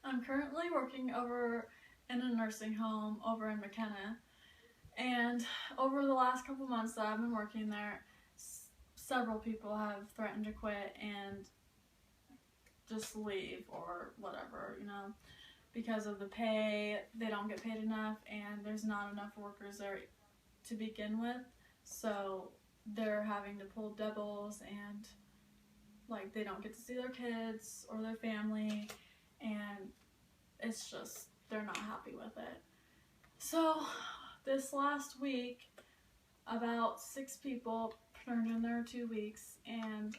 I'm currently working over in a nursing home over in McKenna, and over the last couple months that I've been working there, several people have threatened to quit and just leave or whatever, because of the pay. They don't get paid enough, and there's not enough workers there to begin with, so they're having to pull doubles, and like they don't get to see their kids or their family, and it's just they're not happy with it. So this last week, about 6 people turned in their 2 weeks, and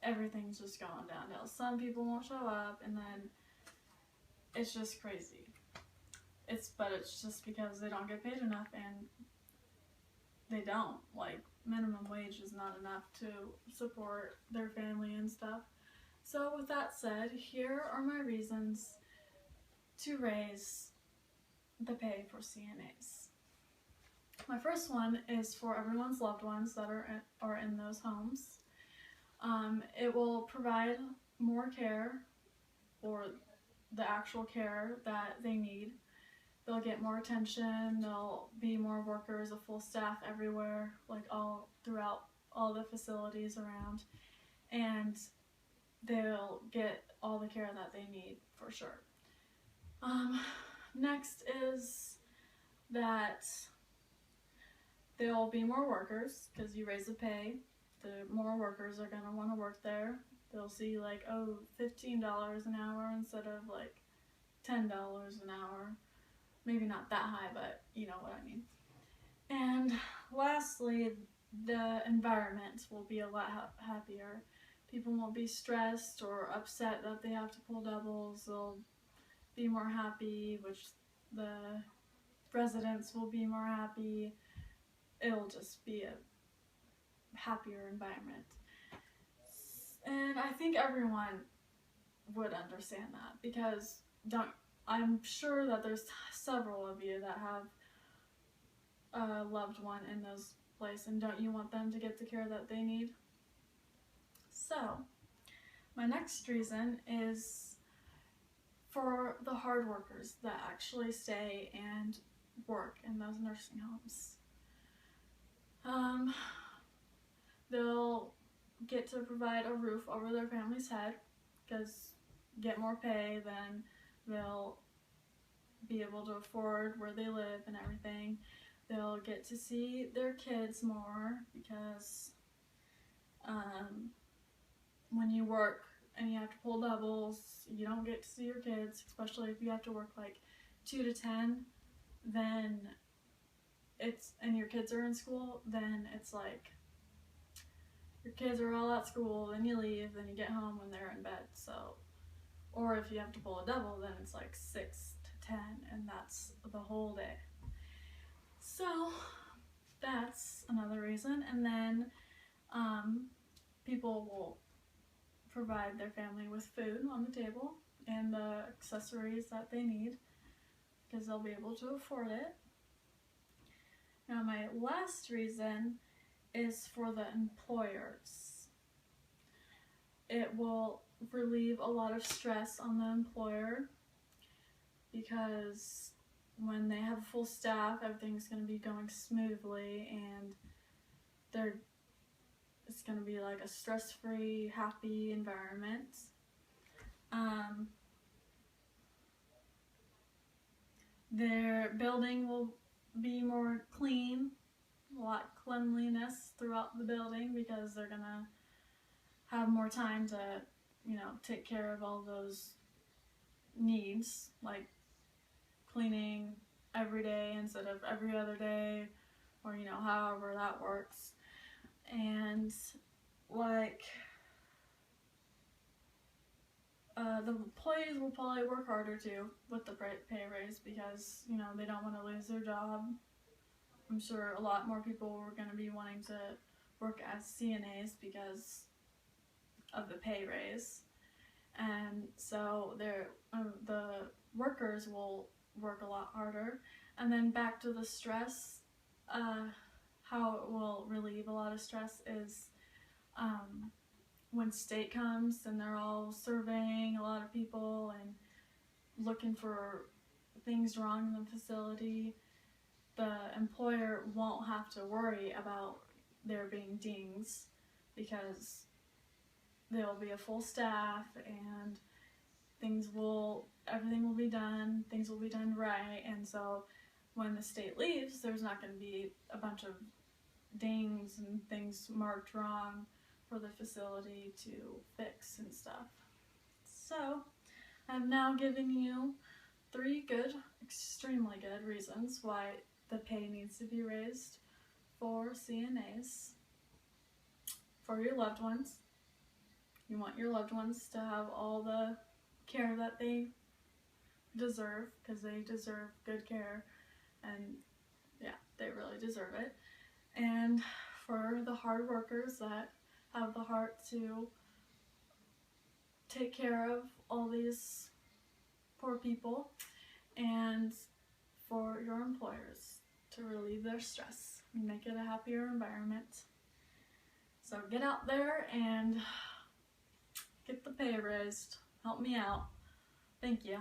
everything's just going downhill. Some people won't show up, and then it's just crazy. But it's just because they don't get paid enough, and they don't. Like, minimum wage is not enough to support their family and stuff. So with that said, here are my reasons to raise the pay for CNAs. My first one is for everyone's loved ones that are in those homes. It will provide more care, or the actual care that they need. They'll get more attention, there'll be more workers, a full staff everywhere, like all throughout all the facilities around, and they'll get all the care that they need for sure. Next is that there'll be more workers, because you raise the pay, the more workers are going to want to work there. They'll see like, oh, $15 an hour instead of like $10 an hour. Maybe not that high, but you know what I mean. And lastly, the environment will be a lot happier. People won't be stressed or upset that they have to pull doubles. They'll be more happy, which the residents will be more happy. It'll just be a happier environment. And I think everyone would understand that, because I'm sure that there's several of you that have a loved one in those places, and don't you want them to get the care that they need? So, my next reason is for the hard workers that actually stay and work in those nursing homes. They'll get to provide a roof over their family's head, because get more pay, then they'll be able to afford where they live and everything. They'll get to see their kids more, because when you work and you have to pull doubles, you don't get to see your kids, especially if you have to work like 2 to 10, then and your kids are in school, then it's like your kids are all at school, then you leave, then you get home when they're in bed. So, or if you have to pull a double, then it's like 6 to 10, and that's the whole day. So that's another reason. And then people will provide their family with food on the table and the accessories that they need, because they'll be able to afford it. Now, my last reason is for the employers. It will relieve a lot of stress on the employer, because when they have a full staff, everything's going to be going smoothly, and it's going to be like a stress-free, happy environment. Their building will be more clean, a lot cleanliness throughout the building, because they're going to have more time to, take care of all those needs, like cleaning every day instead of every other day, or however that works. And like the employees will probably work harder too with the pay raise, because they don't want to lose their job. I'm sure a lot more people are going to be wanting to work as CNAs because of the pay raise, and so the workers will work a lot harder. And then back to the stress, how it will relieve a lot of stress is when state comes and they're all surveying a lot of people, and looking for things wrong in the facility, the employer won't have to worry about there being dings because there'll be a full staff and everything will be done, things will be done right, and so when the state leaves, there's not going to be a bunch of dings and things marked wrong for the facility to fix and stuff. So I'm now giving you 3 good, extremely good reasons why the pay needs to be raised for CNAs, for your loved ones. You want your loved ones to have all the care that they deserve, because they deserve good care, and yeah, they really deserve it. And for the hard workers that have the heart to take care of all these poor people, and for your employers to relieve their stress and make it a happier environment. So get out there and get the pay raised. Help me out. Thank you.